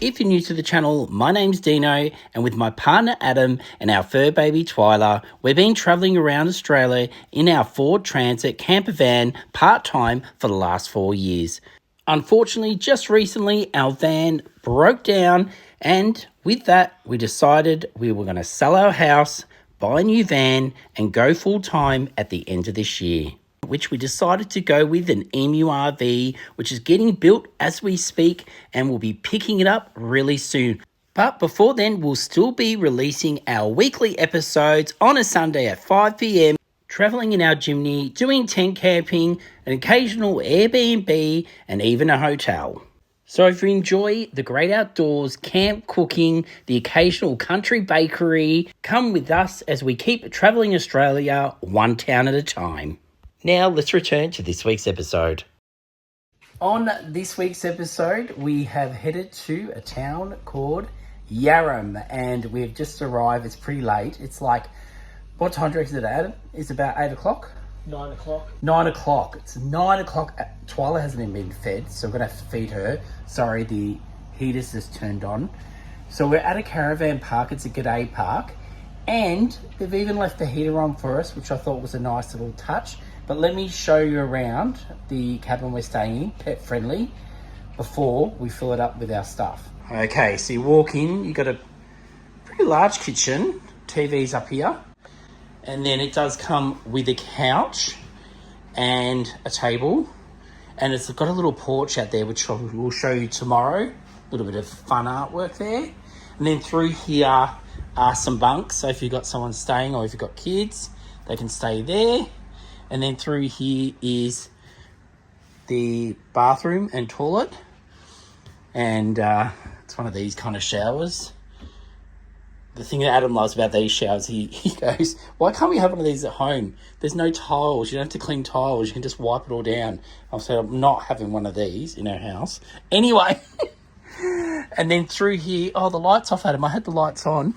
If you're new to the channel, my name's Dino, and with my partner Adam and our fur baby Twyla, we've been travelling around Australia in our Ford Transit camper van part-time for the last 4 years. Unfortunately, just recently our van broke down, and with that we decided we were going to sell our house, buy a new van and go full-time at the end of this year, which we decided to go with an Emu RV, which is getting built as we speak, and we'll be picking it up really soon. But before then, we'll still be releasing our weekly episodes on a Sunday at 5 p.m, travelling in our Jimny, doing tent camping, an occasional Airbnb, and even a hotel. So if you enjoy the great outdoors, camp cooking, the occasional country bakery, come with us as we keep travelling Australia one town at a time. Now let's return to this week's episode. On this week's episode, we have headed to a town called Yarram, and we've just arrived. It's pretty late. It's like, what time do you reckon it, Adam? It's about 8 o'clock? 9 o'clock. 9 o'clock. It's 9 o'clock. Twyla hasn't even been fed, so we're going to have to feed her. Sorry, the heater's just turned on. So we're at a caravan park. It's a Getaway park. And they've even left the heater on for us, which I thought was a nice little touch. But let me show you around the cabin we're staying in, pet friendly, before we fill it up with our stuff. Okay, so you walk in, you've got a pretty large kitchen, TV's up here, and then it does come with a couch and a table, and it's got a little porch out there, which we'll show you tomorrow. A little bit of fun artwork there. And then through here are some bunks, so if you've got someone staying or if you've got kids, they can stay there. And then through here is the bathroom and toilet. And it's one of these kind of showers. The thing that Adam loves about these showers, he goes, why can't we have one of these at home? There's no tiles. You don't have to clean tiles. You can just wipe it all down. I said, I'm not having one of these in our house. Anyway. And then through here, oh, the light's off, Adam. I had the lights on.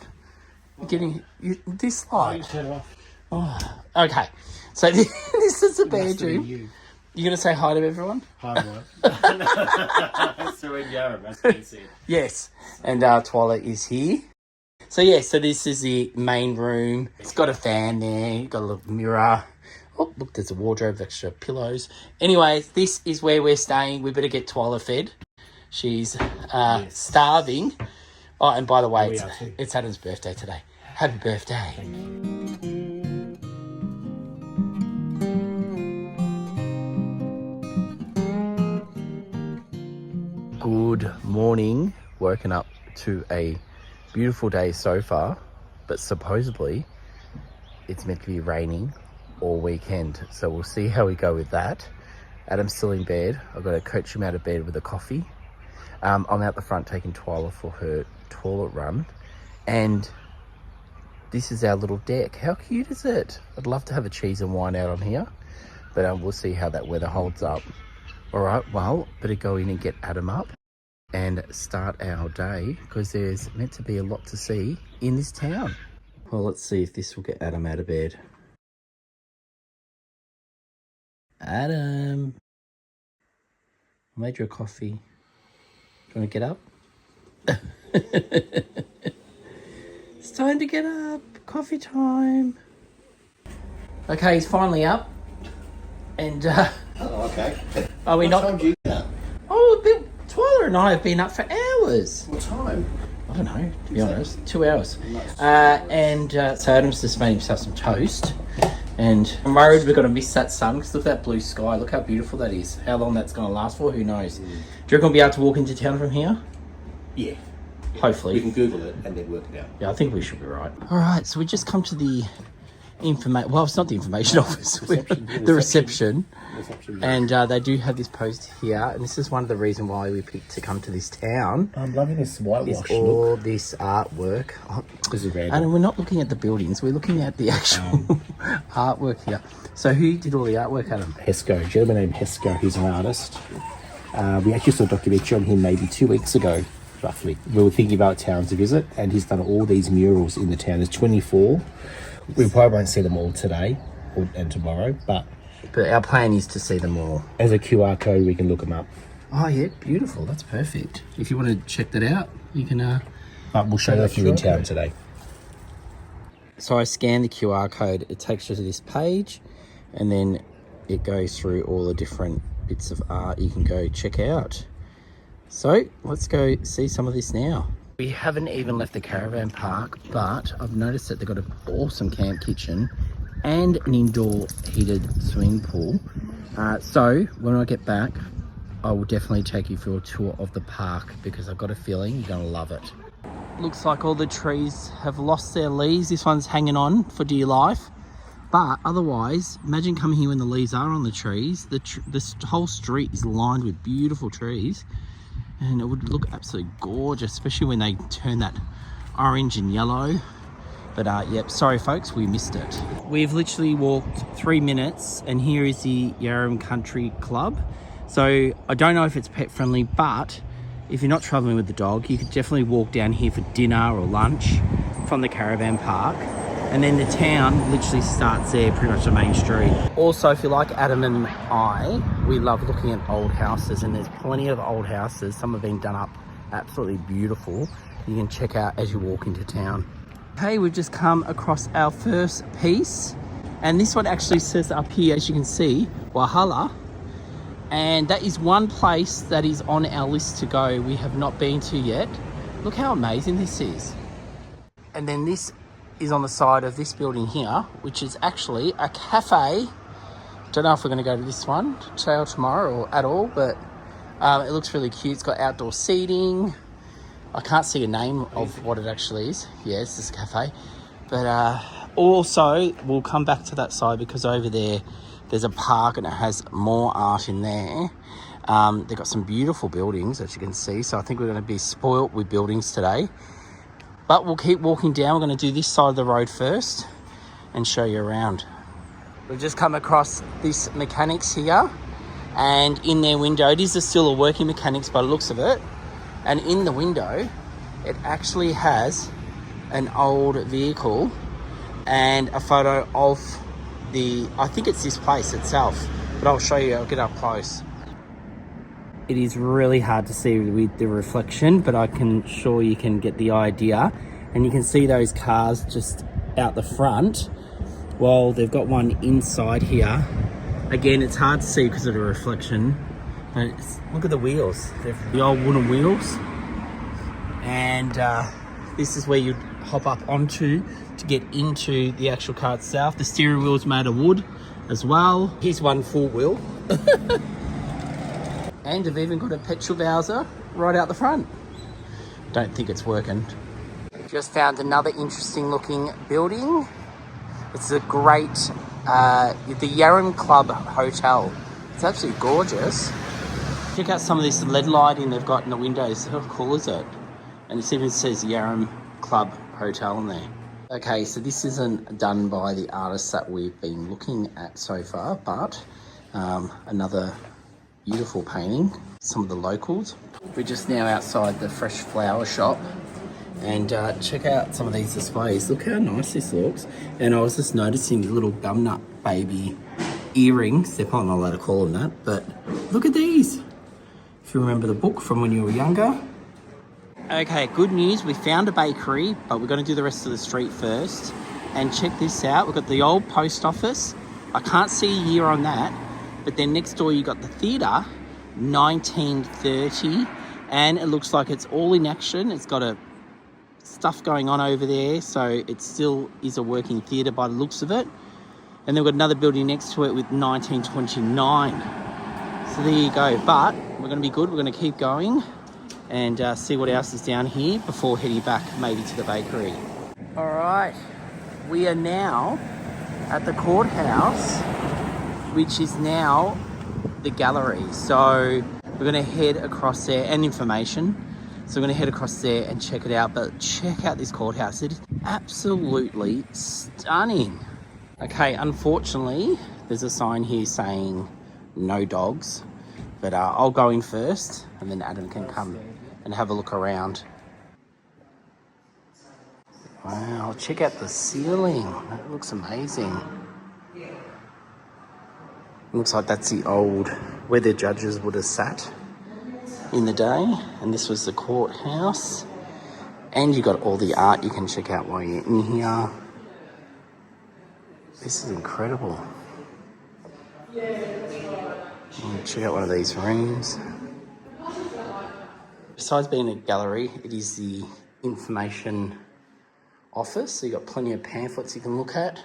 You're getting this light. Turn it off. Oh, okay. So this is the bedroom. You're going to say hi to everyone? Hi, everyone. So in Yarram, as you can see. Yes, and Twyla is here. So yeah, so this is the main room. It's got a fan there, got a little mirror. Oh, look, there's a wardrobe, extra pillows. Anyways, this is where we're staying. We better get Twyla fed. She's starving. Oh, and by the way, it's Adam's birthday today. Happy birthday. Good morning. Woken up to a beautiful day so far, but supposedly it's meant to be raining all weekend, so we'll see how we go with that. Adam's still in bed. I've got to coach him out of bed with a coffee. I'm out the front taking Twyla for her toilet run, and this is our little deck. How cute is it? I'd love to have a cheese and wine out on here, but we'll see how that weather holds up. All right, well, better go in and get Adam up and start our day, because there's meant to be a lot to see in this town. Well, let's see if this will get Adam out of bed. Adam, I made you a coffee. Do you want to get up? It's time to get up. Coffee time. Okay, he's finally up. And oh, okay. Are we what not? Time do you get up? Oh, Twyla and I have been up for hours. What time? I don't know, to be honest. 2 hours. Nice. So Adam's just made himself some toast. And I'm worried we're going to miss that sun, because look at that blue sky. Look how beautiful that is. How long that's going to last for, who knows. Do you reckon we'll be able to walk into town from here? Yeah. Hopefully. We can Google it and then work it out. Yeah, I think we should be right. All right, so we just come to the well, it's not the information office, the reception. And they do have this post here, and this is one of the reasons why we picked to come to this town. I'm loving this whitewash all look. This artwork. This is random. And we're not looking at the buildings, we're looking at the actual artwork here. So who did all the artwork, Adam? Hesco, a gentleman named Hesco, he's an artist. We actually saw a documentary on him maybe 2 weeks ago roughly. We were thinking about towns to visit, and he's done all these murals in the town. There's 24. We probably won't see them all today and tomorrow, but our plan is to see them all. as a QR code, we can look them up. Oh yeah, beautiful. That's perfect. If you want to check that out, you can. But we'll show you a few in town today. So I scan the QR code. It takes you to this page, and then it goes through all the different bits of art you can go check out. So let's go see some of this now. We haven't even left the caravan park, but I've noticed that they've got an awesome camp kitchen and an indoor heated swimming pool. So when I get back, I will definitely take you for a tour of the park because I've got a feeling you're gonna love it. Looks like all the trees have lost their leaves. This one's hanging on for dear life. But otherwise, imagine coming here when the leaves are on the trees. This whole street is lined with beautiful trees. And it would look absolutely gorgeous, especially when they turn that orange and yellow. But yep, sorry folks, we missed it. We've literally walked 3 minutes, and here is the Yarram Country Club. So I don't know if it's pet friendly, but if you're not traveling with the dog, you could definitely walk down here for dinner or lunch from the caravan park. And then the town literally starts there, pretty much the main street. Also, if you like Adam and I, we love looking at old houses, and there's plenty of old houses. Some have been done up absolutely beautiful. You can check out as you walk into town. Hey, we've just come across our first piece, and this one actually says up here, as you can see, Wahala. And that is one place that is on our list to go. We have not been to yet. Look how amazing this is. And then this is on the side of this building here, which is actually a cafe. Don't know if we're going to go to this one today or tomorrow or at all, but it looks really cute. It's got outdoor seating. I can't see a name of what it actually is. Yeah, it's just a cafe. But also, we'll come back to that side because over there's a park and it has more art in there. They've got some beautiful buildings, as you can see. So I think we're going to be spoilt with buildings today. But we'll keep walking down. We're going to do this side of the road first and show you around. We've just come across this mechanics here, and in their window, it is still a working mechanics by the looks of it. And in the window, it actually has an old vehicle and a photo of I think it's this place itself, but I'll show you, I'll get up close. It is really hard to see with the reflection, but I can sure you can get the idea. And you can see those cars just out the front. Well, they've got one inside here. Again, it's hard to see because of the reflection. But look at the wheels. They're the old wooden wheels. And this is where you'd hop up onto to get into the actual car itself. The steering wheel's made of wood as well. Here's one full wheel. And they've even got a petrol Bowser right out the front. Don't think it's working. Just found another interesting looking building. It's a great, the Yarram Club Hotel. It's absolutely gorgeous. Check out some of this LED lighting they've got in the windows. How cool is it? And it even says Yarram Club Hotel in there. Okay, so this isn't done by the artists that we've been looking at so far, but another beautiful painting, some of the locals. We're just now outside the fresh flower shop, and check out some of these displays. Look how nice this looks. And I was just noticing the little gum nut baby earrings. They're probably not allowed to call them that, but look at these. If you remember the book from when you were younger. Okay, good news, we found a bakery, but we're going to do the rest of the street first. And check this out, we've got the old post office. I can't see a year on that, but then next door you got the theatre, 1930, and it looks like it's all in action. It's got stuff going on over there, so it still is a working theatre by the looks of it. And then we've got another building next to it with 1929. So there you go, but we're going to be good. We're going to keep going and see what else is down here before heading back maybe to the bakery. All right, we are now at the Courthouse, which is now the gallery. So we're going to head across there, and information. So we're going to head across there and check it out. But check out this courthouse. It is absolutely stunning. Okay, unfortunately, there's a sign here saying no dogs. But I'll go in first, and then Adam can come and have a look around. Wow, check out the ceiling. That looks amazing. Looks like that's the old, where the judges would have sat in the day. And this was the courthouse. And you got all the art you can check out while you're in here. This is incredible. Check out one of these rooms. Besides being a gallery, it is the information office. So you've got plenty of pamphlets you can look at.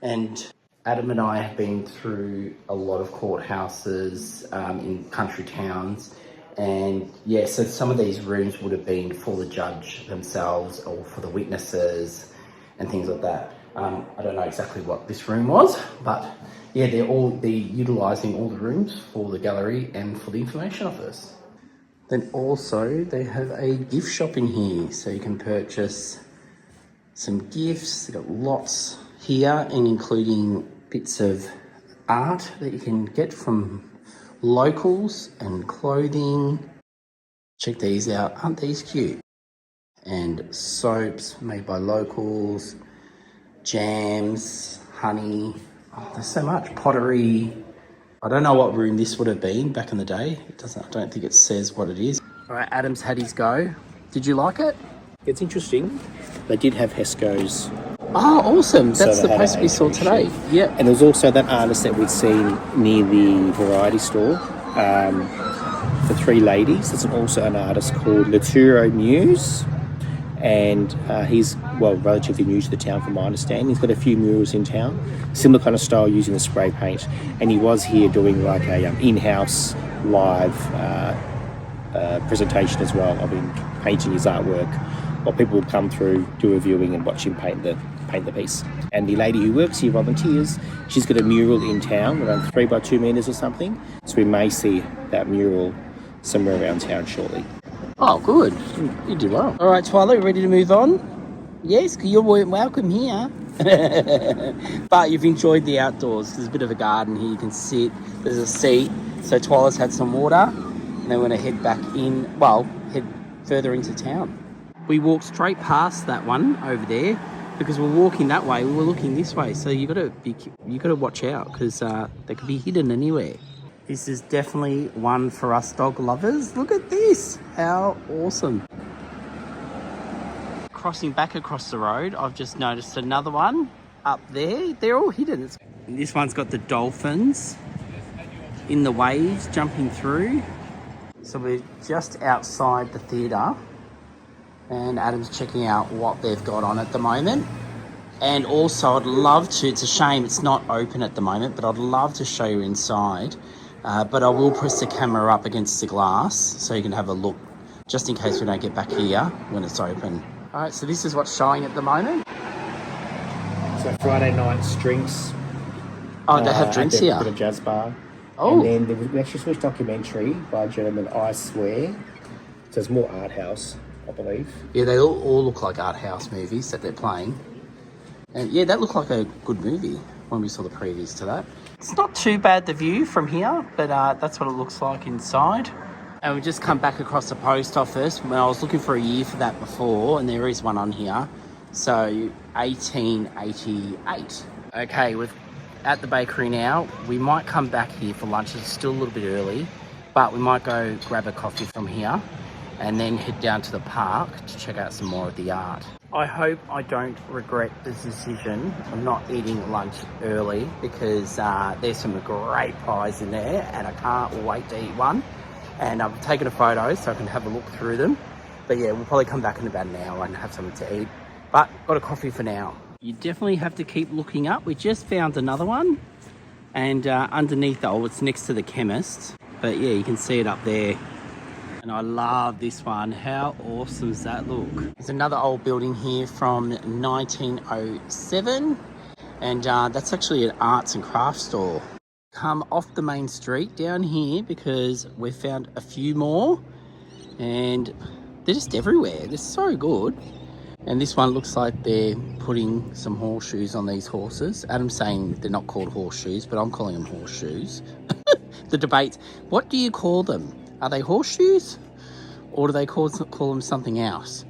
And Adam and I have been through a lot of courthouses in country towns. And yeah, so some of these rooms would have been for the judge themselves or for the witnesses and things like that. I don't know exactly what this room was, but yeah, they're utilising all the rooms for the gallery and for the information office. Then also they have a gift shop in here, so you can purchase some gifts. They've got lots here, and including bits of art that you can get from locals and clothing. Check these out, aren't these cute? And soaps made by locals, jams, honey. Oh, there's so much pottery. I don't know what room this would have been back in the day. I don't think it says what it is. All right, Adam's had his go. Did you like it? It's interesting. They did have Hesco's. Oh, awesome. That's So the they had post an we saw today. exhibition. Yep. And there was also that artist that we'd seen near the variety store, the three ladies. There's also an artist called Laturo Muse, and he's, well, relatively new to the town from my understanding. He's got a few murals in town, similar kind of style using the spray paint, and he was here doing like a in-house live presentation as well of him painting his artwork, while people will come through, do a viewing and watch him paint the piece. And the lady who works here volunteers. She's got a mural in town around 3 by 2 meters or something, so we may see that mural somewhere around town shortly. Oh, good. You did well. All right, Twyla, ready to move on? Yes, you're welcome here. But you've enjoyed the outdoors. There's a bit of a garden here. You can sit. There's a seat. So Twyla's had some water, and then we're going to head back in, head further into town. We walked straight past that one over there because we're walking that way. We were looking this way, so you got to watch out because they could be hidden anywhere. This is definitely one for us dog lovers. Look at this. How awesome. Crossing back across the road, I've just noticed another one up there. They're all hidden. This one's got the dolphins in the waves jumping through. So we're just outside the theatre, and Adam's checking out what they've got on at the moment. And also I'd love to, it's a shame it's not open at the moment, but I'd love to show you inside. But I will press the camera up against the glass so you can have a look, just in case we don't get back here when it's open. All right, so this is what's showing at the moment. So Friday night drinks. Oh, they have drinks here. At a jazz bar. Oh. And then we actually switched documentary by a gentleman, I Swear. So it's more art house, I believe. Yeah, they all look like art house movies that they're playing. And yeah, that looked like a good movie when we saw the previews to that. It's not too bad, the view from here, but that's what it looks like inside. And we've just come back across the post office. When I was looking for a year for that before, and there is one on here. So 1888. Okay, we're at the bakery now. We might come back here for lunch. It's still a little bit early, but we might go grab a coffee from here and then head down to the park to check out some more of the art. I hope I don't regret this decision of not eating lunch early, because there's some great pies in there and I can't wait to eat one. And I've taken a photo so I can have a look through them. But yeah, we'll probably come back in about an hour and have something to eat. But got a coffee for now. You definitely have to keep looking up. We just found another one. And underneath, it's next to the chemist. But yeah, you can see it up there. And I love this one. How awesome does that look? There's another old building here from 1907. And that's actually an arts and crafts store. Come off the main street down here because we found a few more. And they're just everywhere. They're so good. And this one looks like they're putting some horseshoes on these horses. Adam's saying they're not called horseshoes, but I'm calling them horseshoes. The debate, what do you call them? Are they horseshoes Or do they call them something else?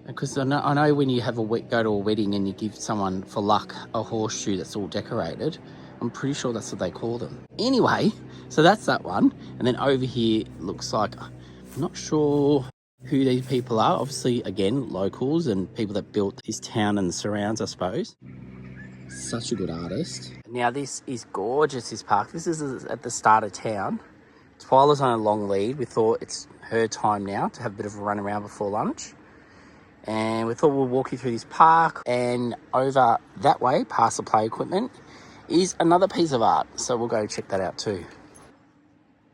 Because I know when you have go to a wedding and you give someone, for luck, a horseshoe that's all decorated, I'm pretty sure that's what they call them. Anyway, so that's that one. And then over here looks like, I'm not sure who these people are. Obviously, again, locals and people that built this town and the surrounds, I suppose. Such a good artist. Now this is gorgeous, this park. This is at the start of town. Twyla's on a long lead. We thought it's her time now to have a bit of a run around before lunch. And we thought we'll walk you through this park, and over that way, past the play equipment, is another piece of art. So we'll go check that out too.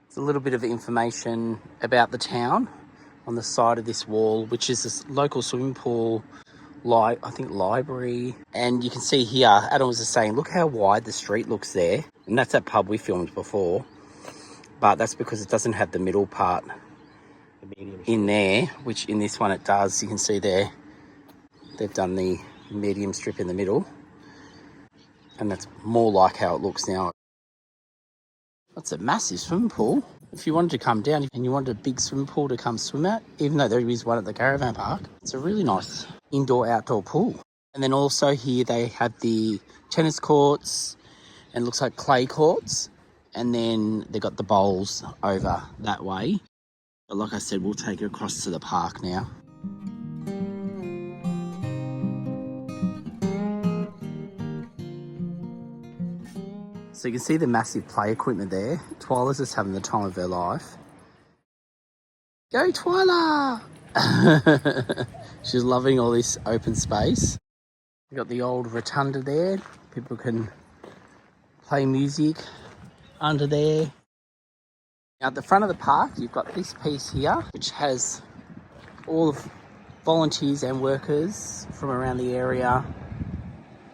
It's a little bit of information about the town on the side of this wall, which is this local swimming pool, I think library. And you can see here, Adam was just saying, look how wide the street looks there. And that's that pub we filmed before. But that's because it doesn't have the middle part in there, which in this one it does. You can see there they've done the medium strip in the middle, and that's more like how it looks now. That's a massive swimming pool. If you wanted to come down and you wanted a big swimming pool to come swim at, even though there is one at the Caravan park, it's a really nice indoor-outdoor pool. And then also here they have the tennis courts and looks like clay courts, and then they've got the bowls over that way. But like I said, we'll take it across to the park now. So you can see the massive play equipment there. Twyla's just having the time of her life. Go Twyla! She's loving all this open space. We've got the old rotunda there. People can play music under there. Now at the front of the park, you've got this piece here, which has all the volunteers and workers from around the area.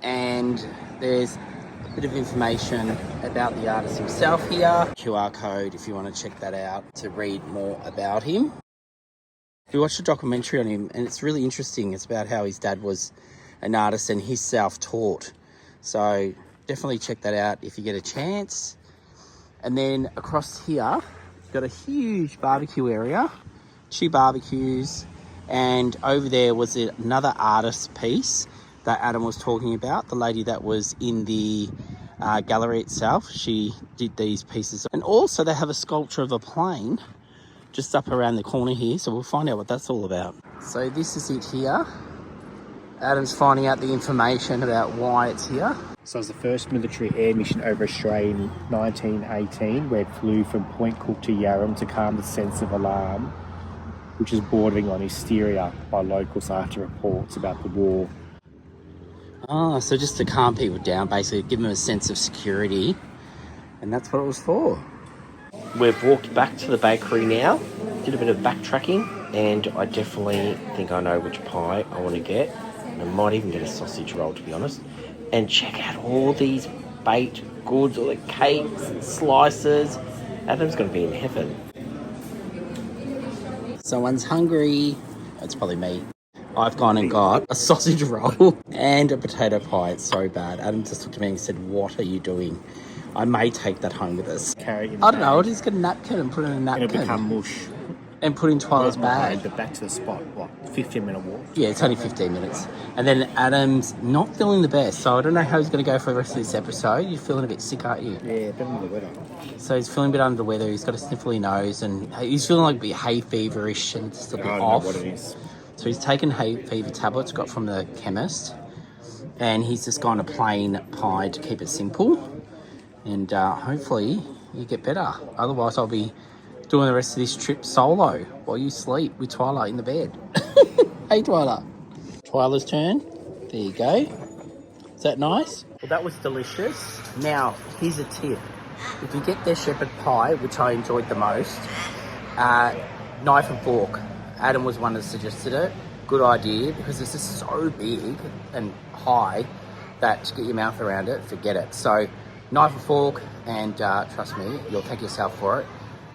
And there's a bit of information about the artist himself here. QR code if you want to check that out to read more about him. We watched a documentary on him, and it's really interesting. It's about how his dad was an artist and he's self-taught. So definitely check that out if you get a chance. And then across here, you've got a huge barbecue area, 2 barbecues, and over there was another artist piece that Adam was talking about, the lady that was in the gallery itself. She did these pieces. And also they have a sculpture of a plane just up around the corner here, so we'll find out what that's all about. So this is it here. Adam's finding out the information about why it's here. So it was the first military air mission over Australia in 1918, where it flew from Point Cook to Yarram to calm the sense of alarm, which is bordering on hysteria by locals after reports about the war. Oh, so just to calm people down, basically give them a sense of security, and that's what it was for. We've walked back to the bakery now, did a bit of backtracking, and I definitely think I know which pie I want to get. I might even get a sausage roll, to be honest. And check out all these baked goods, all the cakes and slices. Adam's going to be in heaven. Someone's hungry. That's probably me. I've gone and got a sausage roll and a potato pie. It's so bad. Adam just looked at me and said, "What are you doing?" I may take that home with us. Carry it in I don't know. I'll just get a napkin and put it in a napkin. It'll become mush. And put in Twyla's bag. But back to the spot, what, 15-minute walk? Yeah, it's only 15 minutes. And then Adam's not feeling the best, so I don't know how he's going to go for the rest of this episode. You're feeling a bit sick, aren't you? Yeah, a bit under the weather. So he's feeling a bit under the weather. He's got a sniffly nose, and he's feeling like a bit hay feverish and just a bit off. I don't know what it is. So he's taken hay fever tablets, got from the chemist, and he's just gone a plain pie to keep it simple. And hopefully you get better. Otherwise, I'll be doing the rest of this trip solo while you sleep with Twyla in the bed. Hey, Twyla. Twyla's turn. There you go. Is that nice? Well, that was delicious. Now, here's a tip. If you get their shepherd pie, which I enjoyed the most, knife and fork. Adam was one that suggested it. Good idea, because it's just so big and high that to get your mouth around it, forget it. So, knife and fork, and trust me, you'll thank yourself for it.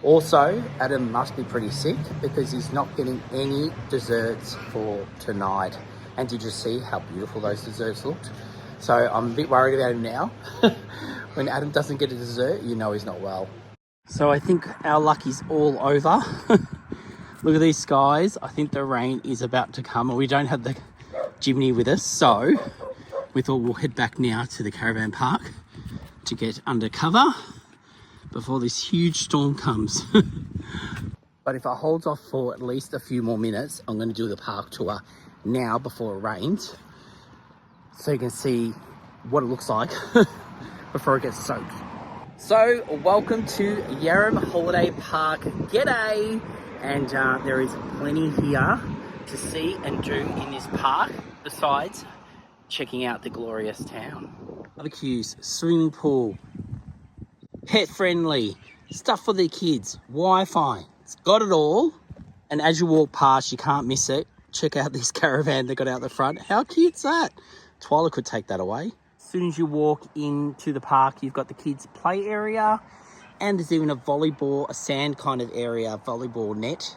Also, Adam must be pretty sick because he's not getting any desserts for tonight. And did you see how beautiful those desserts looked? So I'm a bit worried about him now. When Adam doesn't get a dessert, you know he's not well. So I think our luck is all over. Look at these skies. I think the rain is about to come, and we don't have the Jimny with us, so we thought we'll head back now to the caravan park to get under cover before this huge storm comes. But if I hold off for at least a few more minutes, I'm going to do the park tour now before it rains, so you can see what it looks like before it gets soaked. So welcome to Yarram Holiday Park Getaway, and there is plenty here to see and do in this park besides checking out the glorious town. Barbecues, swimming pool, pet friendly, stuff for the kids, Wi-Fi. It's got it all. And as you walk past, you can't miss it. Check out this caravan they got out the front. How cute's that? Twyla could take that away. As soon as you walk into the park, you've got the kids' play area, and there's even a volleyball, a sand kind of area, volleyball net.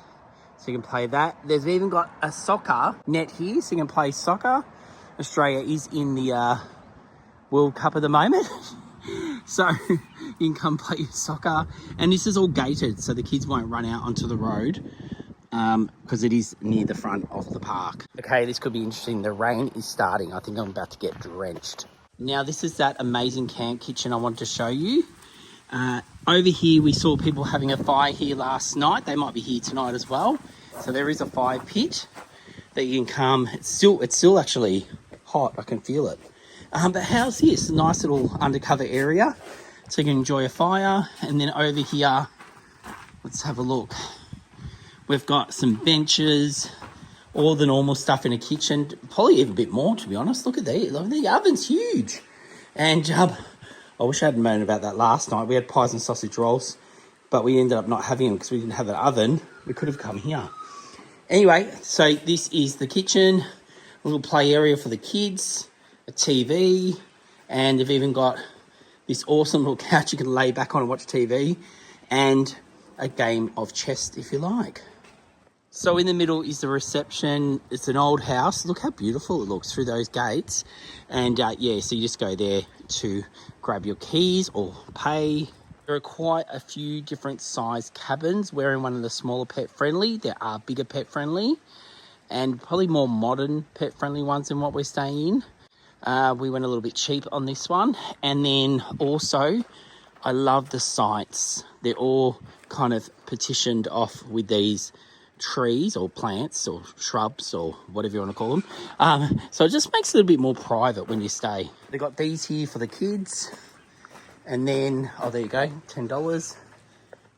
So you can play that. There's even got a soccer net here, so you can play soccer. Australia is in the World Cup at the moment. So you can come play soccer, and this is all gated so the kids won't run out onto the road because it is near the front of the park. Okay, this could be interesting. The rain is starting. I think I'm about to get drenched. Now this is that amazing camp kitchen I wanted to show you. Over here we saw people having a fire here last night. They might be here tonight as well. So there is a fire pit that you can come. It's still actually hot. I can feel it. But how's this? A nice little undercover area so you can enjoy a fire. And then over here, let's have a look. We've got some benches, all the normal stuff in a kitchen. Probably even a bit more, to be honest. Look at these. Look, the oven's huge. And I wish I hadn't known about that last night. We had pies and sausage rolls, but we ended up not having them because we didn't have an oven. We could have come here. Anyway, so this is the kitchen, a little play area for the kids, a TV, and they've even got this awesome little couch you can lay back on and watch TV, and a game of chess if you like. So in the middle is the reception. It's an old house. Look how beautiful it looks through those gates. And yeah, so you just go there to grab your keys or pay. There are quite a few different size cabins. We're in one of the smaller pet friendly. There are bigger pet friendly and probably more modern pet friendly ones than what we're staying in. We went a little bit cheap on this one. And then also, I love the sites. They're all kind of petitioned off with these trees or plants or shrubs or whatever you want to call them. So it just makes it a bit more private when you stay. They've got these here for the kids. And then, oh, there you go, $10.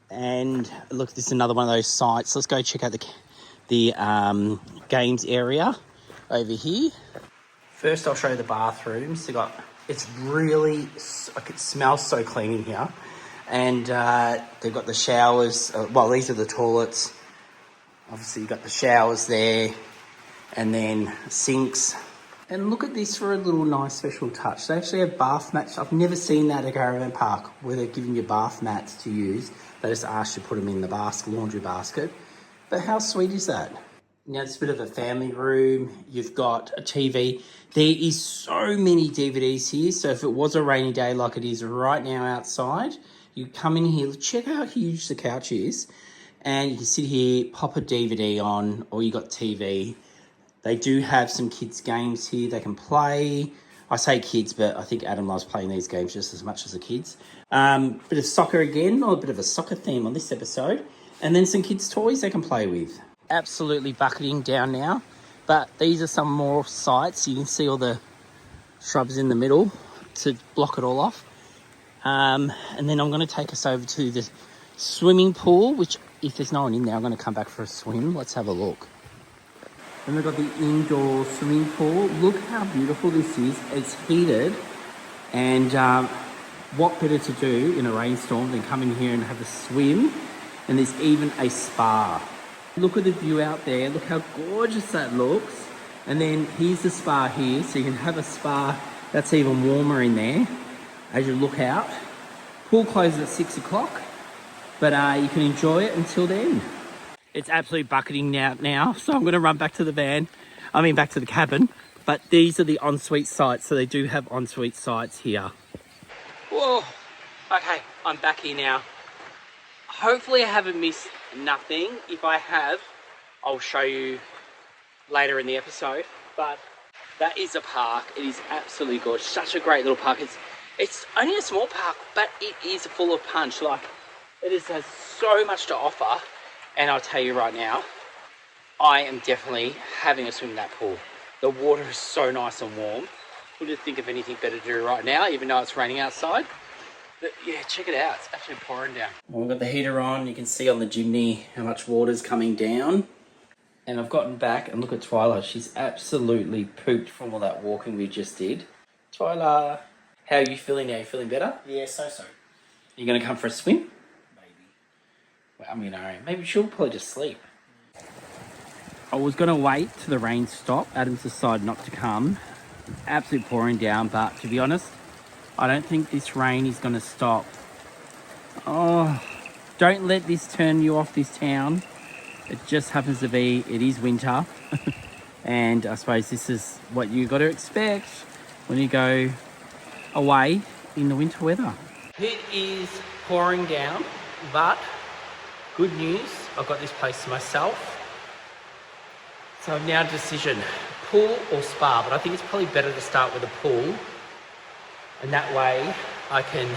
And look, this is another one of those sites. Let's go check out the games area over here. First, I'll show you the bathrooms. It's really, like, it smells so clean in here. And they've got the showers. Well, these are the toilets. Obviously, you've got the showers there. And then sinks. And look at this for a little nice special touch. They actually have bath mats. I've never seen that at a caravan park where they're giving you bath mats to use. They just ask you to put them in the laundry basket. But how sweet is that? Now, it's a bit of a family room. You've got a TV. There is so many DVDs here. So if it was a rainy day like it is right now outside, you come in here, check out how huge the couch is. And you can sit here, pop a DVD on, or you got TV. They do have some kids' games here they can play. I say kids, but I think Adam loves playing these games just as much as the kids. Bit of soccer again, or a bit of a soccer theme on this episode. And then some kids' toys they can play with. Absolutely bucketing down now. But these are some more sites. You can see all the shrubs in the middle to block it all off. And then I'm going to take us over to the swimming pool, which if there's no one in there, I'm going to come back for a swim. Let's have a look. Then we've got the indoor swimming pool. Look how beautiful this is. It's heated. And what better to do in a rainstorm than come in here and have a swim. And there's even a spa. Look at the view out there. Look how gorgeous that looks. And then here's the spa here. So you can have a spa that's even warmer in there as you look out. Pool closes at 6 o'clock. But you can enjoy it until then. It's absolutely bucketing now, so I'm going to run back to back to the cabin. But these are the ensuite sites, so they do have ensuite sites here. Whoa, okay, I'm back here now. Hopefully I haven't missed nothing. If I have, I'll show you later in the episode. But that is a park. It is absolutely gorgeous. Such a great little park. It's only a small park, but it is full of punch. Like, has so much to offer. And I'll tell you right now, I am definitely having a swim in that pool. The water is so nice and warm. Couldn't think of anything better to do right now, even though it's raining outside. But yeah, check it out. It's actually pouring down. Well, we've got the heater on. You can see on the chimney how much water's coming down. And I've gotten back and look at Twyla. She's absolutely pooped from all that walking we just did. Twyla, how are you feeling now? You feeling better? Yeah, so. Are you going to come for a swim? Well, I mean, maybe she'll probably just sleep. I was going to wait till the rain stopped. Adam's decided not to come. It's absolutely pouring down, but to be honest, I don't think this rain is going to stop. Oh, don't let this turn you off this town. It just happens to be, it is winter. And I suppose this is what you got to expect when you go away in the winter weather. It is pouring down, but good news, I've got this place to myself. So I've now decision, pool or spa, but I think it's probably better to start with a pool. And that way I can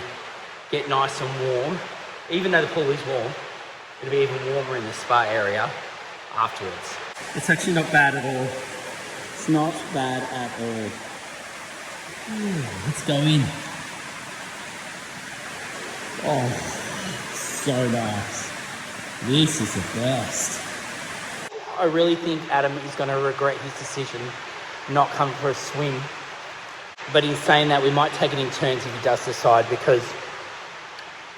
get nice and warm. Even though the pool is warm, it'll be even warmer in the spa area afterwards. It's actually not bad at all. It's not bad at all. Ooh, let's go in. Oh, so nice. This is the best. I really think Adam is going to regret his decision not coming for a swim. But in saying that, we might take it in turns if he does decide, because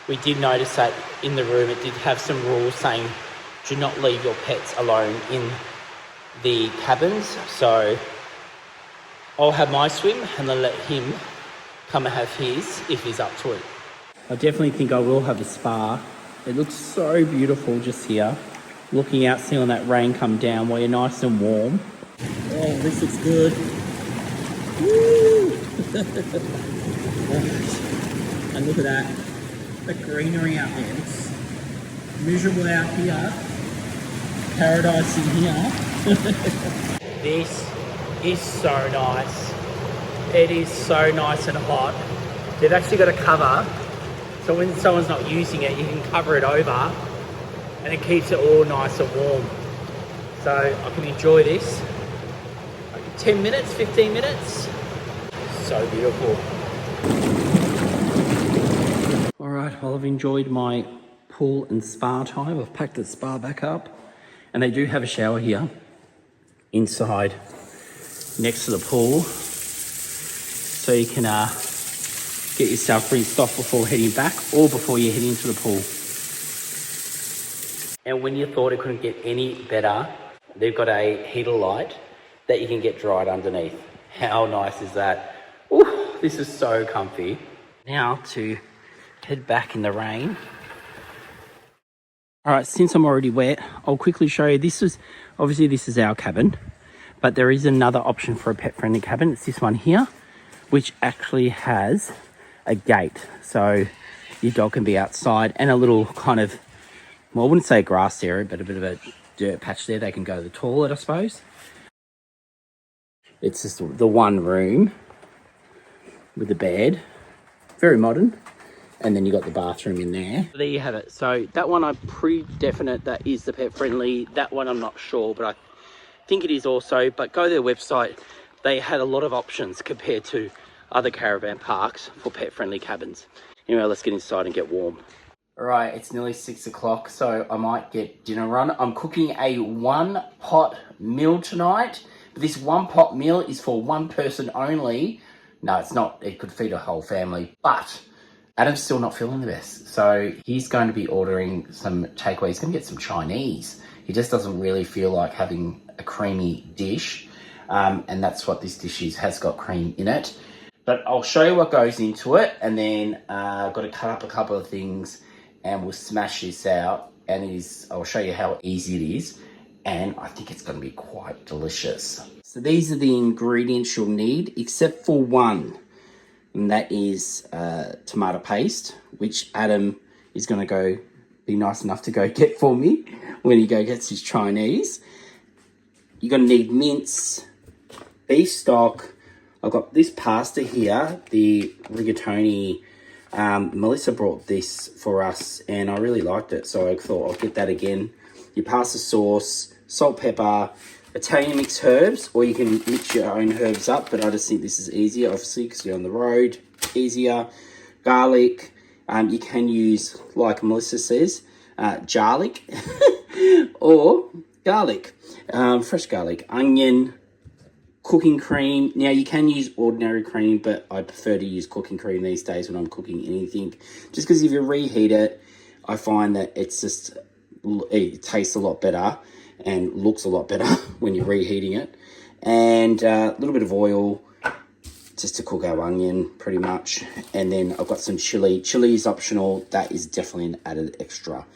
we did notice that in the room it did have some rules saying do not leave your pets alone in the cabins. So I'll have my swim and then let him come and have his if he's up to it. I definitely think I will have a spa. It looks so beautiful just here. Looking out, seeing that rain come down while you're nice and warm. Oh, this looks good. Woo! And look at that. The greenery out there. It's miserable out here. Paradise in here. This is so nice. It is so nice and hot. They've actually got a cover, so when someone's not using it, you can cover it over and it keeps it all nice and warm. So I can enjoy this. Like 10 minutes, 15 minutes. So beautiful. All right, well, I've enjoyed my pool and spa time. I've packed the spa back up, and they do have a shower here inside next to the pool. So you can get yourself rinsed off before heading back or before you head into the pool. And when you thought it couldn't get any better, they've got a heater light that you can get dried underneath. How nice is that? Ooh, this is so comfy. Now to head back in the rain. All right, since I'm already wet, I'll quickly show you. This is our cabin, but there is another option for a pet-friendly cabin. It's this one here, which actually has a gate. So your dog can be outside, and a little kind of, well, I wouldn't say a grass area, but a bit of a dirt patch there. They can go to the toilet, I suppose. It's just the one room with the bed. Very modern. And then you got the bathroom in there. There you have it. So that one I'm pretty definite that is the pet friendly. That one I'm not sure, but I think it is also. But go to their website. They had a lot of options compared to other caravan parks for pet friendly cabins. Anyway, let's get inside and get warm. All right, it's nearly 6 o'clock, so I might get dinner run. I'm cooking a 1-pot meal tonight. But this 1-pot meal is for one person only. No, it's not. It could feed a whole family, but Adam's still not feeling the best. So he's going to be ordering some takeaway. He's going to get some Chinese. He just doesn't really feel like having a creamy dish. And that's what this dish is, has got cream in it. But I'll show you what goes into it. And then I've got to cut up a couple of things and we'll smash this out. And I'll show you how easy it is. And I think it's going to be quite delicious. So these are the ingredients you'll need, except for one. And that is tomato paste, which Adam is going to go be nice enough to go get for me when he gets his Chinese. You're going to need mince, beef stock. I've got this pasta here, the rigatoni. Melissa brought this for us and I really liked it, so I thought I'll get that again. Your pasta sauce, salt, pepper, Italian mixed herbs, or you can mix your own herbs up, but I just think this is easier, obviously, because you're on the road, easier. Garlic, you can use, like Melissa says, garlic or garlic, fresh garlic, onion, cooking cream. Now you can use ordinary cream, but I prefer to use cooking cream these days when I'm cooking anything, just because if you reheat it, I find that it tastes a lot better and looks a lot better when you're reheating it. And a little bit of oil just to cook our onion pretty much. And then I've got some chili. Chili is optional. That is definitely an added extra.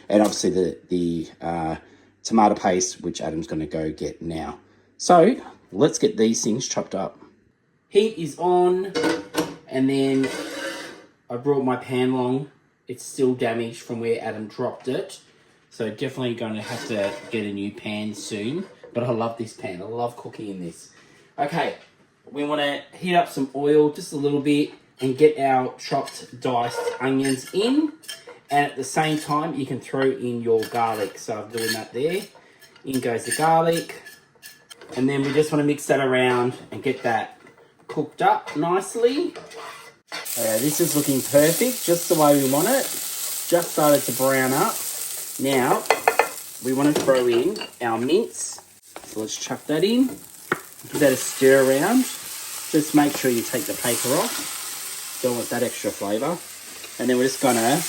And obviously the tomato paste, which Adam's going to go get now. So let's get these things chopped up. Heat is on, and then I brought my pan along. It's still damaged from where Adam dropped it, so definitely going to have to get a new pan soon. But I love this pan. I love cooking in this. Okay, we want to heat up some oil just a little bit and get our chopped diced onions in. And at the same time, you can throw in your garlic. So I'm doing that there. In goes the garlic. And then we just want to mix that around and get that cooked up nicely. This is looking perfect, just the way we want it. Just started to brown up. Now, we want to throw in our mince. So let's chuck that in. Give that a stir around. Just make sure you take the paper off. Don't want that extra flavour. And then we're just going to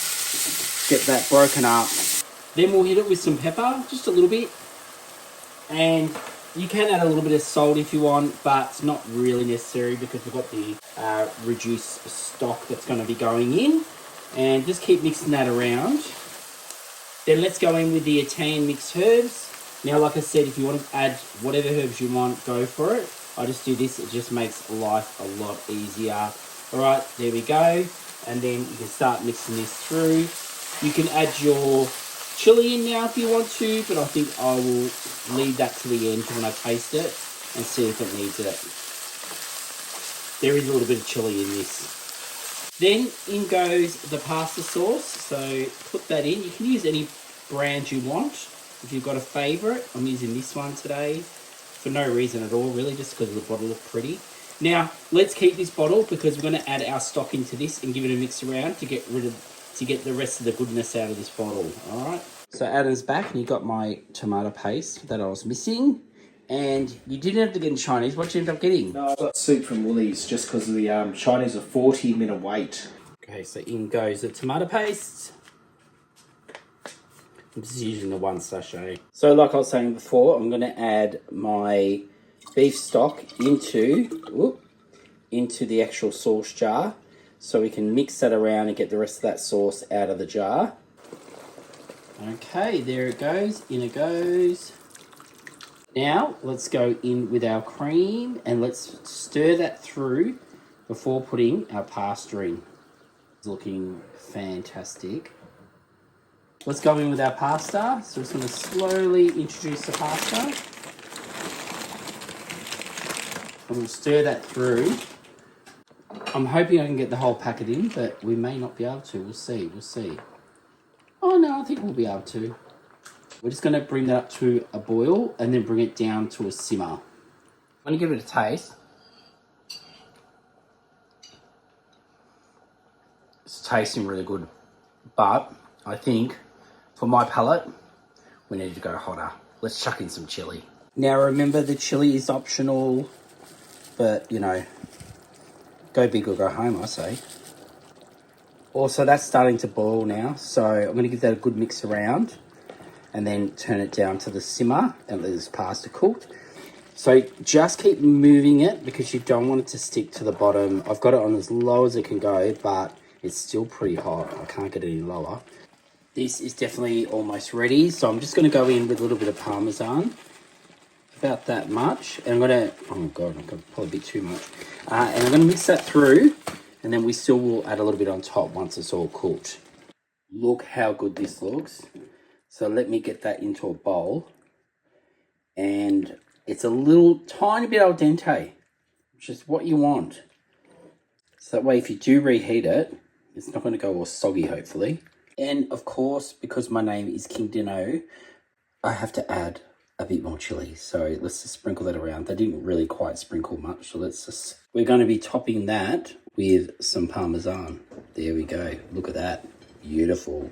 get that broken up. Then we'll hit it with some pepper, just a little bit. And you can add a little bit of salt if you want, but it's not really necessary because we've got the reduced stock that's going to be going in. And just keep mixing that around. Then let's go in with the Italian mixed herbs. Now, like I said, if you want to add whatever herbs you want, go for it. I just do this. It just makes life a lot easier. All right, there we go. And then you can start mixing this through. You can add your chili in now if you want to, but I think I will leave that to the end when I taste it and see if it needs it. There is a little bit of chili in this. Then in goes the pasta sauce. So put that in. You can use any brand you want. If you've got a favourite, I'm using this one today for no reason at all, really, just because the bottle looked pretty. Now let's keep this bottle because we're going to add our stock into this and give it a mix around to get the rest of the goodness out of this bottle. All right. So Adam's back, and you got my tomato paste that I was missing. And you didn't have to get in Chinese. What did you end up getting? No, I got soup from Woolies just because the Chinese are 40-minute wait. Okay, so in goes the tomato paste. I'm just using the one sachet. So like I was saying before, I'm going to add my beef stock into the actual sauce jar. So we can mix that around and get the rest of that sauce out of the jar. Okay, there it goes. In it goes. Now, let's go in with our cream and let's stir that through before putting our pasta in. It's looking fantastic. Let's go in with our pasta. So we're just going to slowly introduce the pasta. And we'll stir that through. I'm hoping I can get the whole packet in, but we may not be able to. We'll see. Oh no, I think we'll be able to. We're just going to bring that up to a boil and then bring it down to a simmer. I'm going to give it a taste. It's tasting really good, but I think for my palate, we need to go hotter. Let's chuck in some chili. Now remember, the chili is optional, but you know, go big or go home, I say. Also, that's starting to boil now, so I'm going to give that a good mix around and then turn it down to the simmer and let this pasta cook. So just keep moving it because you don't want it to stick to the bottom. I've got it on as low as it can go, but it's still pretty hot. I can't get it any lower. This is definitely almost ready, so I'm just going to go in with a little bit of Parmesan. About that much. And I'm going to, oh God, I've got probably a bit too much. And I'm going to mix that through, and then we still will add a little bit on top once it's all cooked. Look how good this looks. So let me get that into a bowl. And it's a little tiny bit al dente, which is what you want. So that way if you do reheat it, it's not going to go all soggy, hopefully. And of course, because my name is King Dino, I have to add a bit more chili. So let's just sprinkle that around. They didn't really quite sprinkle much. So we're going to be topping that with some Parmesan. There we go. Look at that. Beautiful.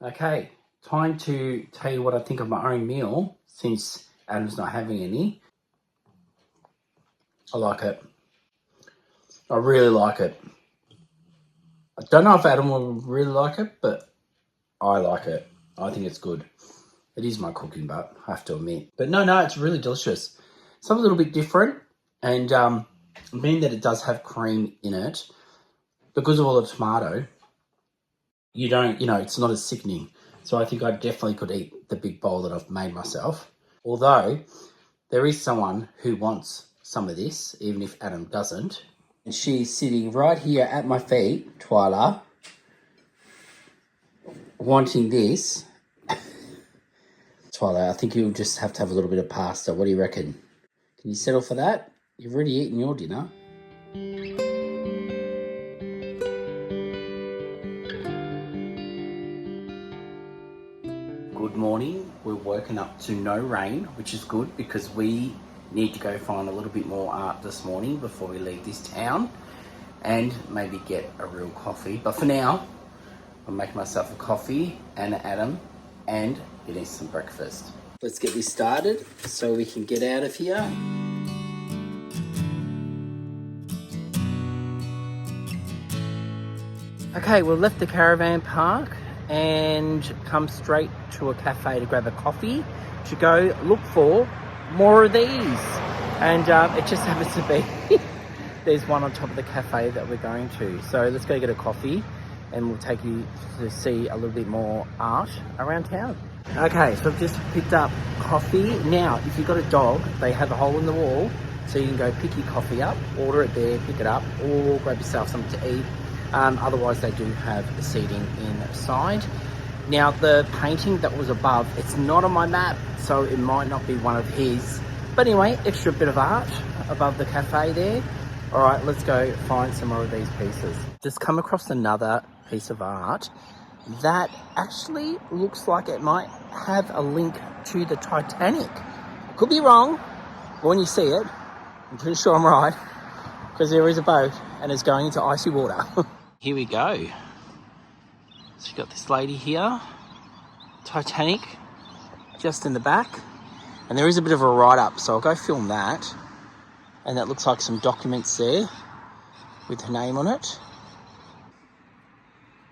Okay, time to tell you what I think of my own meal, since Adam's not having any. I like it. I really like it. I don't know if Adam will really like it, but I like it. I think it's good. It is my cooking, but I have to admit. But no, it's really delicious. Something a little bit different, and being that it does have cream in it, because of all the tomato, you don't, it's not as sickening. So I think I definitely could eat the big bowl that I've made myself. Although, there is someone who wants some of this, even if Adam doesn't. And she's sitting right here at my feet, Twyla, wanting this. Twyla, I think you'll just have to have a little bit of pasta. What do you reckon? Can you settle for that? You've already eaten your dinner. Good morning. We're woken up to no rain, which is good because we need to go find a little bit more art this morning before we leave this town and maybe get a real coffee. But for now, I'll make myself a coffee and Adam and getting some breakfast. Let's get this started so we can get out of here. Okay, we've left the caravan park and come straight to a cafe to grab a coffee to go look for more of these. And it just happens to be there's one on top of the cafe that we're going to. So let's go get a coffee and we'll take you to see a little bit more art around town. Okay, so I've just picked up coffee. Now, if you've got a dog, they have a hole in the wall, so you can go pick your coffee up, order it there, pick it up, or grab yourself something to eat. Otherwise, they do have seating inside. Now, the painting that was above, it's not on my map, so it might not be one of his. But anyway, extra bit of art above the cafe there. All right, let's go find some more of these pieces. Just come across another piece of art that actually looks like it might have a link to the Titanic. Could be wrong, but when you see it, I'm pretty sure I'm right, because there is a boat and it's going into icy water. Here we go. So you've got this lady here, Titanic, just in the back. And there is a bit of a write-up, so I'll go film that. And that looks like some documents there with her name on it.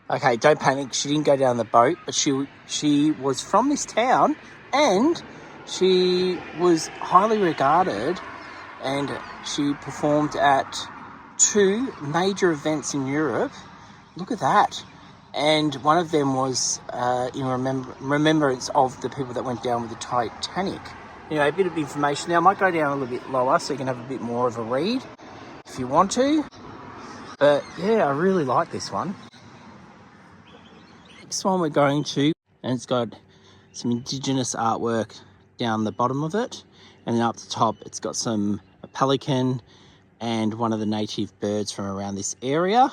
Okay, don't panic, she didn't go down the boat, but she was from this town and she was highly regarded, and she performed at 2 major events in Europe. Look at that. And one of them was in remembrance of the people that went down with the Titanic. Anyway, a bit of information. Now, I might go down a little bit lower so you can have a bit more of a read if you want to. But yeah, I really like this one. Next one we're going to, and it's got some indigenous artwork down the bottom of it. And then up the top, it's got a pelican and one of the native birds from around this area.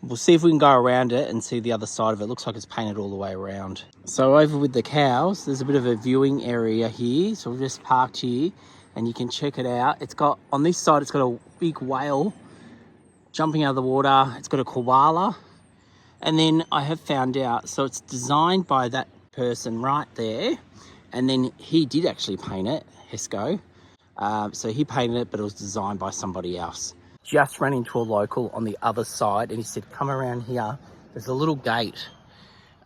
We'll see if we can go around it and see the other side of it. It looks like it's painted all the way around. So over with the cows, there's a bit of a viewing area here. So we've just parked here and you can check it out. It's got, on this side, it's got a big whale jumping out of the water. It's got a koala. And then I have found out, so it's designed by that person right there. And then he did actually paint it, Hesco. So he painted it, but it was designed by somebody else. Just ran into a local on the other side and he said, come around here. There's a little gate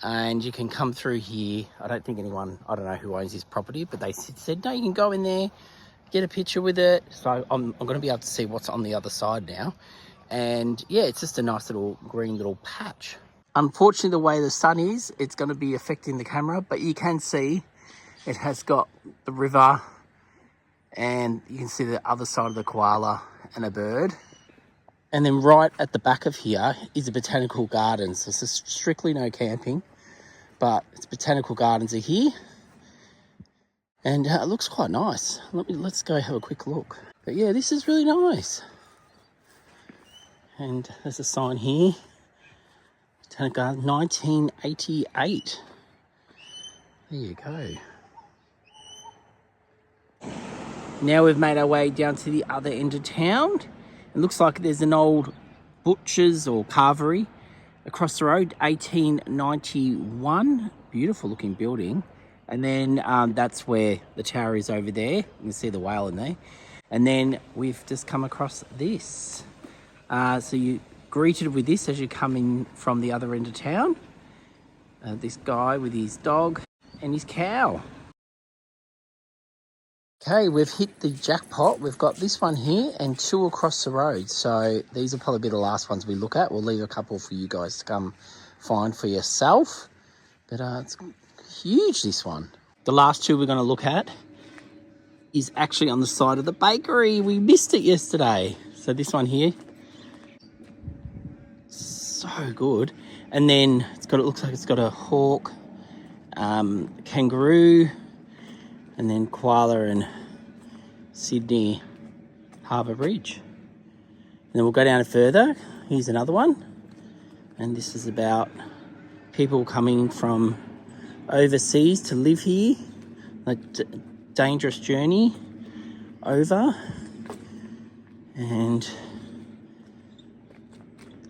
and you can come through here. I don't know who owns this property, but they said, no, you can go in there, get a picture with it. So I'm going to be able to see what's on the other side now. And yeah, it's just a nice little green little patch. Unfortunately, the way the sun is, it's going to be affecting the camera, but you can see it has got the river and you can see the other side of the koala and a bird. And then right at the back of here is a botanical garden. So it's strictly no camping. but its botanical gardens are here. And it looks quite nice. Let's go have a quick look. But yeah, this is really nice. And there's a sign here. Botanical Garden, 1988. There you go. Now we've made our way down to the other end of town. It looks like there's an old butcher's or carvery across the road, 1891. Beautiful looking building. And then that's where the tower is over there. You can see the whale in there. And then we've just come across this. So you greeted with this as you come in from the other end of town. This guy with his dog and his cow. Okay, we've hit the jackpot. We've got this one here and 2 across the road. So these will probably be the last ones we look at. We'll leave a couple for you guys to come find for yourself. But it's huge, this one. The last 2 we're going to look at is actually on the side of the bakery. We missed it yesterday. So this one here, so good. And then it looks like it's got a hawk, kangaroo, and then koala and Sydney Harbour Bridge. And then we'll go down further. Here's another one. And this is about people coming from overseas to live here. A dangerous journey over. And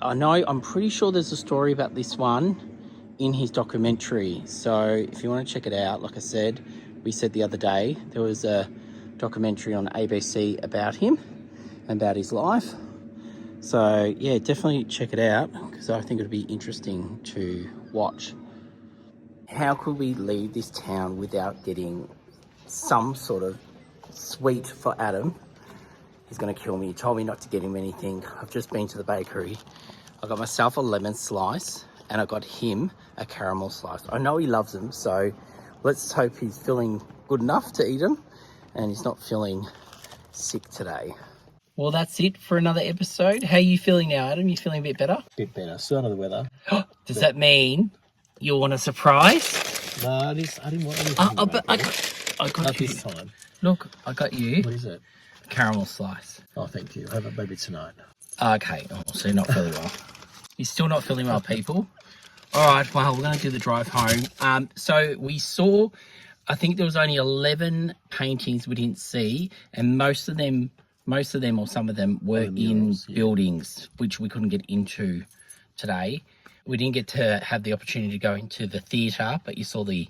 I'm pretty sure there's a story about this one in his documentary. So if you want to check it out, like I said, we said the other day, there was a documentary on ABC about him, about his life. So yeah, definitely check it out because I think it'll be interesting to watch. How could we leave this town without getting some sort of sweet for Adam? He's going to kill me. He told me not to get him anything. I've just been to the bakery. I got myself a lemon slice and I got him a caramel slice. I know he loves them, so let's hope he's feeling good enough to eat them and he's not feeling sick today. Well, that's it for another episode. How are you feeling now, Adam? You feeling a bit better? Bit better. Still under the weather. Does that mean you want a surprise? No, I didn't want anything. But I got Not you. this time. Look, I got you. What is it? A caramel slice. Oh, thank you. I'll have it maybe tonight. Okay. Oh, so you're not feeling well. You're still not feeling well, people. All right. Well, we're going to do the drive home. So we saw, I think there was only 11 paintings we didn't see, and most of them or some of them were murals, in buildings, which we couldn't get into today. We didn't get to have the opportunity to go into the theatre, but you saw the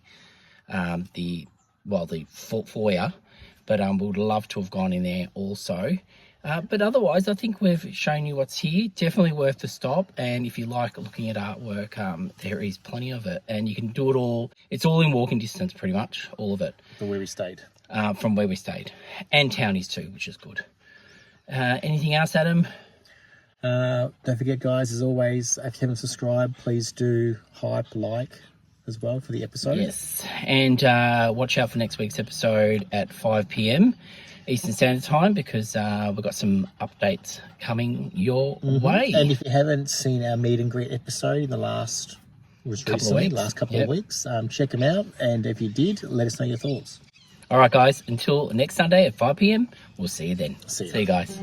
foyer. But we would love to have gone in there also. But otherwise, I think we've shown you what's here. Definitely worth the stop. And if you like looking at artwork, there is plenty of it. And you can do it all. It's all in walking distance, pretty much, all of it. From where we stayed. From where we stayed. And townies too, which is good. Anything else, Adam? Don't forget, guys, as always, if you haven't subscribed, please do like as well for the episode. Yes, and watch out for next week's episode at 5 p.m. Eastern Standard Time because we've got some updates coming your way. And if you haven't seen our meet and greet episode in the last couple of weeks, check them out. And if you did, let us know your thoughts. All right, guys, until next Sunday at 5 p.m, we'll see you then. See you guys.